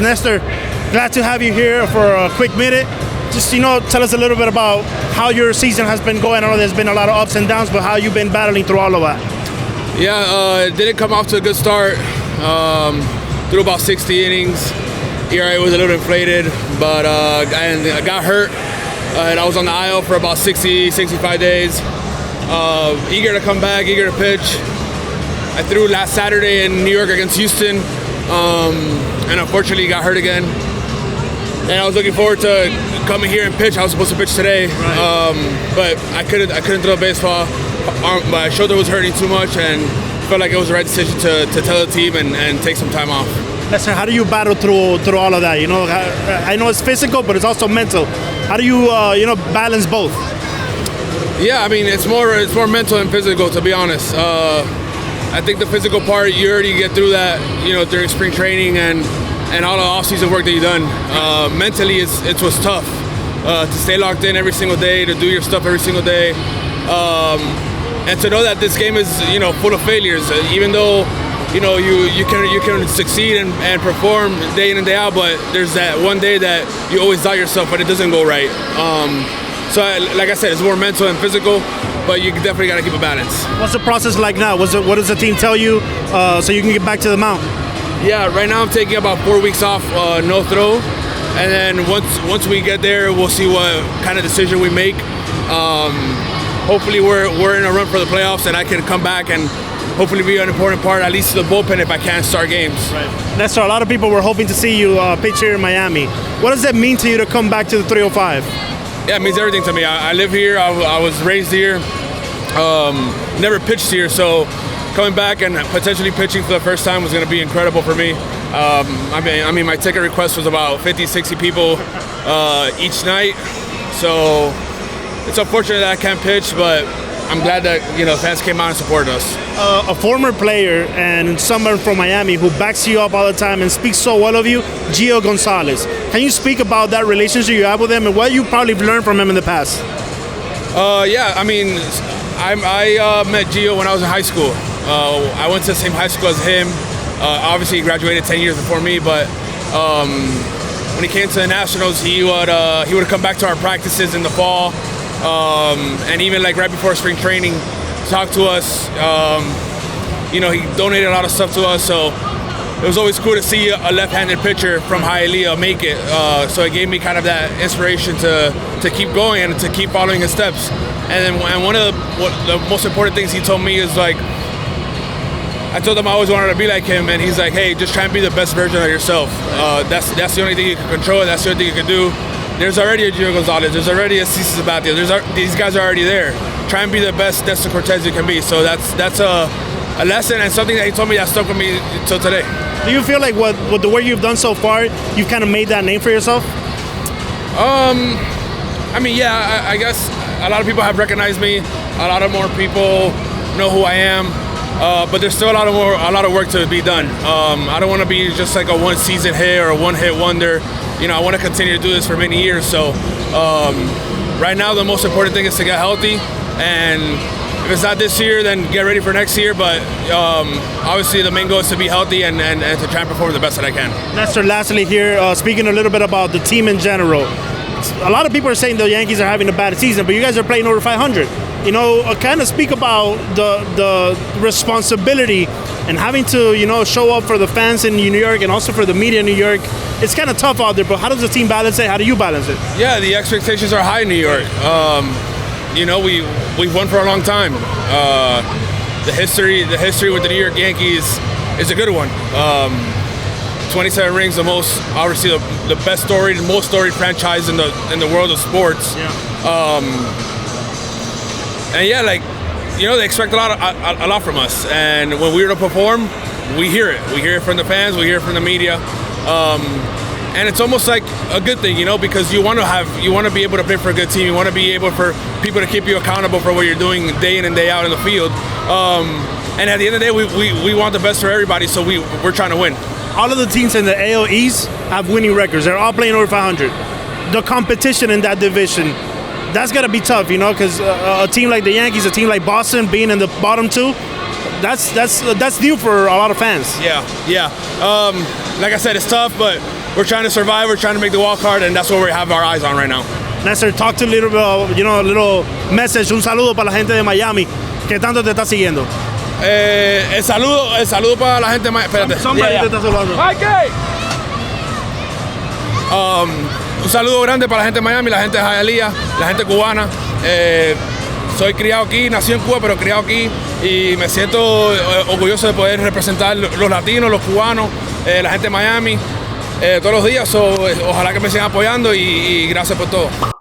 Nestor, glad to have you here for a quick minute. Just, tell us a little bit about how your season has been going. I know there's been a lot of ups and downs, but how you've been battling through all of that. Yeah, it didn't come off to a good start. Through about 60 innings. ERA was a little inflated, but I got hurt. And I was on the IL for about 60, 65 days. Eager to come back, eager to pitch. I threw last Saturday in New York against Houston, and unfortunately got hurt again. And I was looking forward to coming here and pitch. I was supposed to pitch today, but I couldn't throw a baseball. My shoulder was hurting too much, and felt like it was the right decision to tell the team and take some time off. Nestor, how do you battle through all of that? I know it's physical, but it's also mental. How do you balance both? Yeah, I mean it's more mental than physical, to be honest. I think the physical part, you already get through that, during spring training and all the off-season work that you've done. Mentally, it was tough to stay locked in every single day, to do your stuff every single day, and to know that this game is, full of failures. Even though, you can succeed and perform day in and day out, but there's that one day that you always doubt yourself, but it doesn't go right. Like I said, it's more mental and physical, but you definitely got to keep a balance. What's the process like now? What does the team tell you so you can get back to the mound? Yeah, right now I'm taking about 4 weeks off, no throw, and then once we get there, we'll see what kind of decision we make. Hopefully we're in a run for the playoffs, and I can come back and hopefully be an important part, at least to the bullpen, if I can't start games. Right. Nestor, a lot of people were hoping to see you pitch here in Miami. What does that mean to you to come back to the 305? Yeah, it means everything to me. I live here. I was raised here. Never pitched here, so coming back and potentially pitching for the first time was going to be incredible for me. I mean, my ticket request was about 50, 60 people each night, so it's unfortunate that I can't pitch, but I'm glad that fans came out and supported us. A former player and someone from Miami who backs you up all the time and speaks so well of you, Gio Gonzalez. Can you speak about that relationship you have with him and what you probably learned from him in the past? Yeah, I mean, I met Gio when I was in high school. I went to the same high school as him. Obviously, he graduated 10 years before me, but when he came to the Nationals, he would come back to our practices in the fall, and even like right before spring training, talk to us. He donated a lot of stuff to us, so it was always cool to see a left-handed pitcher from Hialeah make it. So it gave me kind of that inspiration to keep going and to keep following his steps. And one of the most important things he told me is like, I told him I always wanted to be like him, and he's like, hey, just try and be the best version of yourself. That's the only thing you can control. That's the only thing you can do. There's already a Gio Gonzalez. There's already a Cesar Sabathia. These guys are already there. Try and be the best Nestor Cortes you can be. So that's a lesson and something that he told me that stuck with me until today. Do you feel like with the work you've done so far, you've kind of made that name for yourself? I mean, yeah, I guess a lot of people have recognized me. A lot of more people know who I am. But there's still a lot of work to be done. I don't want to be just like a one-season hit or a one-hit wonder. I want to continue to do this for many years. So right now, the most important thing is to get healthy. And if it's not this year, then get ready for next year. But obviously, the main goal is to be healthy and to try and perform the best that I can. Nestor, lastly here, speaking a little bit about the team in general. A lot of people are saying the Yankees are having a bad season, but you guys are playing over 500. Kind of speak about the responsibility and having to, show up for the fans in New York and also for the media in New York. It's kind of tough out there, but how does the team balance it? How do you balance it? Yeah, the expectations are high in New York. We've won for a long time. The history with the New York Yankees is a good one. 27 rings, obviously the best storied, most storied franchise in the world of sports. Yeah. And yeah, they expect a lot from us. And when we were to perform, we hear it. We hear it from the fans. We hear it from the media. And it's almost like a good thing, because you want to be able to play for a good team. You want to be able for people to keep you accountable for what you're doing day in and day out in the field. And at the end of the day, we want the best for everybody. So we're trying to win. All of the teams in the AL East have winning records. They're all playing over 500. The competition in that division, that's got to be tough, because a team like the Yankees, a team like Boston being in the bottom two, that's new for a lot of fans. Yeah. Like I said, it's tough, but we're trying to survive, we're trying to make the wild card, and that's what we have our eyes on right now. Nestor, talk to a little bit, a little message, un saludo para la gente de Miami que tanto te está siguiendo. El saludo para la gente de Miami. Espérate. Somebody te está saludando. Un saludo grande para la gente de Miami, la gente de Hialeah, la gente cubana. Soy criado aquí, nací en Cuba, pero criado aquí y me siento orgulloso de poder representar los latinos, los cubanos, la gente de Miami todos los días. Ojalá que me sigan apoyando y gracias por todo.